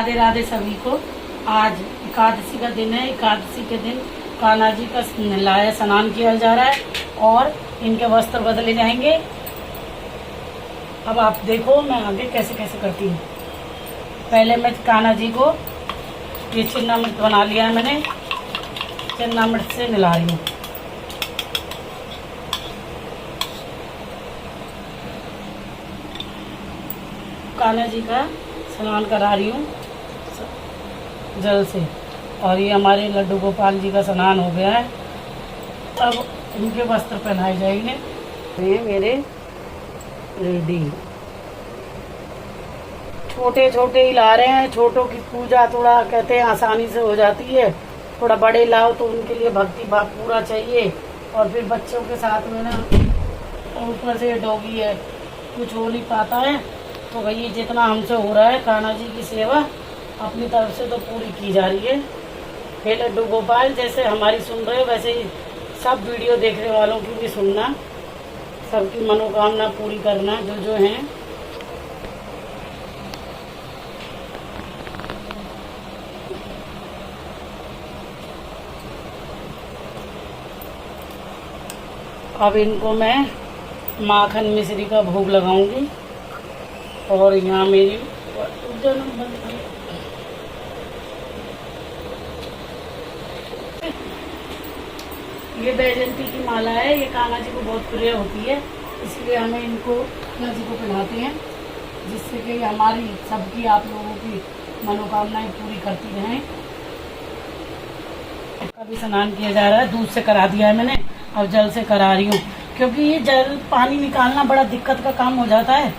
राधे राधे सभी को। आज एकादशी का दिन है। एकादशी के दिन कान्हा जी का नहलाया स्नान किया जा रहा है और इनके वस्त्र बदले जाएंगे। अब आप देखो मैं आगे कैसे कैसे करती हूँ। पहले मैं कान्हा जी को ये चिन्नामृत बना लिया है मैंने, चिन्नामृत से नहला रही हूँ। कान्हा जी का स्नान करा रही हूँ जल से। और ये हमारे लड्डू गोपाल जी का स्नान हो गया है। अब इनके वस्त्र पहनाए जाएंगे। ये मेरे रेडी। छोटे छोटे ही ला रहे हैं। छोटों की पूजा थोड़ा कहते हैं आसानी से हो जाती है, थोड़ा बड़े लाओ तो उनके लिए भक्ति भाव पूरा चाहिए। और फिर बच्चों के साथ में ना ऊपर से डॉगी है, कुछ हो नहीं पाता है। तो भई जितना हमसे हो रहा है कान्हा जी की सेवा अपनी तरफ से तो पूरी की जा रही है। हे लड्डू गोपाल, जैसे हमारी सुन रहे हो वैसे ही सब वीडियो देखने वालों की भी सुनना, सबकी मनोकामना पूरी करना जो हैं। अब इनको मैं माखन मिश्री का भोग लगाऊंगी। और यहाँ मेरी ये बैजंती की माला है। ये कान्हा जी को बहुत प्रिय होती है, इसलिए हमें इनको कान्हा जी को पहनाते हैं, जिससे कि हमारी सबकी आप लोगों की मनोकामनाएं पूरी करती रहें। अभी स्नान किया जा रहा है, दूध से करा दिया है मैंने और जल से करा रही हूँ, क्योंकि ये जल पानी निकालना बड़ा दिक्कत का काम हो जाता है।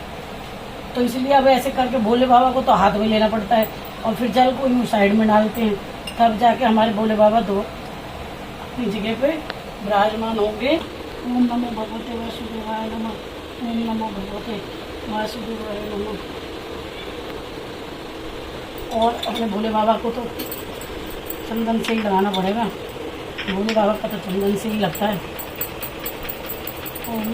तो इसलिए अब ऐसे करके भोले बाबा को तो हाथ में लेना पड़ता है और फिर जल को यूँ साइड में डालते हैं, तब जाके हमारे भोले बाबा दो अपनी जगह पे विराजमान होंगे। ओम नमो भगवते वासुदेवाय नमः, ओम नमो भगवते वासुदेवाय नमः। और अपने भोले बाबा को तो चंदन से ही लगाना पड़ेगा। भोले बाबा का तो चंदन से ही लगता है। ओम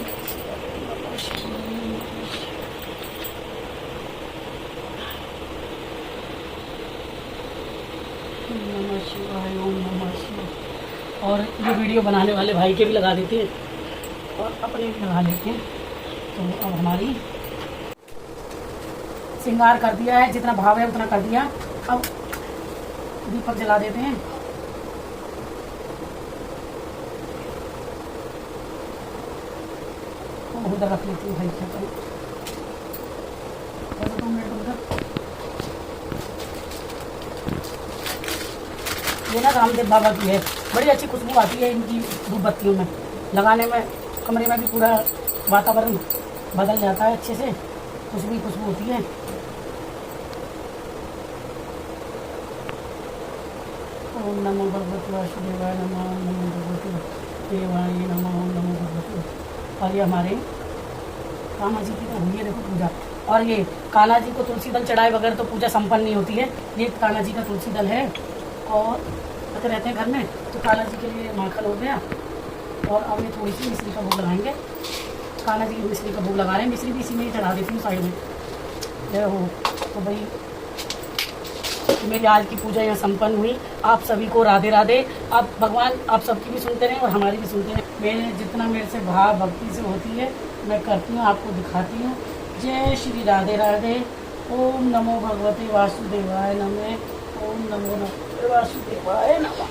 नमः शिवाय, ओम नमः शिवाय। और ये वीडियो बनाने वाले भाई के भी लगा देते हैं और अपने भी लगा लेते हैं। तो अब हमारी श्रृंगार कर दिया है, जितना भाव है उतना कर दिया। अब दीपक जला देते हैं। उधर रख लेती हूँ भाई, क्या करूँ। 2 मिनट उधर। ये ना रामदेव बाबा की है, बड़ी अच्छी खुशबू आती है इनकी धूप बत्तियों में लगाने में। कमरे में भी पूरा वातावरण बदल जाता है अच्छे से, खुशबू खुशबू होती है। ओम नमो भगवते वासुदेवाय नमः, ओम नमो भगवते देवाय नमः, ओम नमो भगवते। और ये हमारे कान्हा जी की तो हुई है देखो पूजा। और ये कान्हा जी को तुलसी दल चढ़ाए बगैर तो पूजा संपन्न नहीं होती है। ये कान्हा जी का तुलसी दल है और रखे रहते हैं घर में। तो कान्हा जी के लिए माखन हो गया। और अब ये थोड़ी सी मिश्री का भोग लगाएंगे। कान्हा जी की मिश्री का भोग लगा रहे हैं। मिश्री भी इसी में ही चढ़ा देती हूँ साइड में। जय हो। तो भाई मेरी आज की पूजा यहाँ संपन्न हुई। आप सभी को राधे राधे। आप भगवान आप सबकी भी सुनते रहें और हमारी भी सुनते रहें। मेरे जितना मेरे से भाव भक्ति से होती है मैं करती हूँ, आपको दिखाती हूँ। जय श्री राधे राधे। ओम नमो भगवते वासुदेवाय नमः, ओम नमो वासुदेवाय नमः।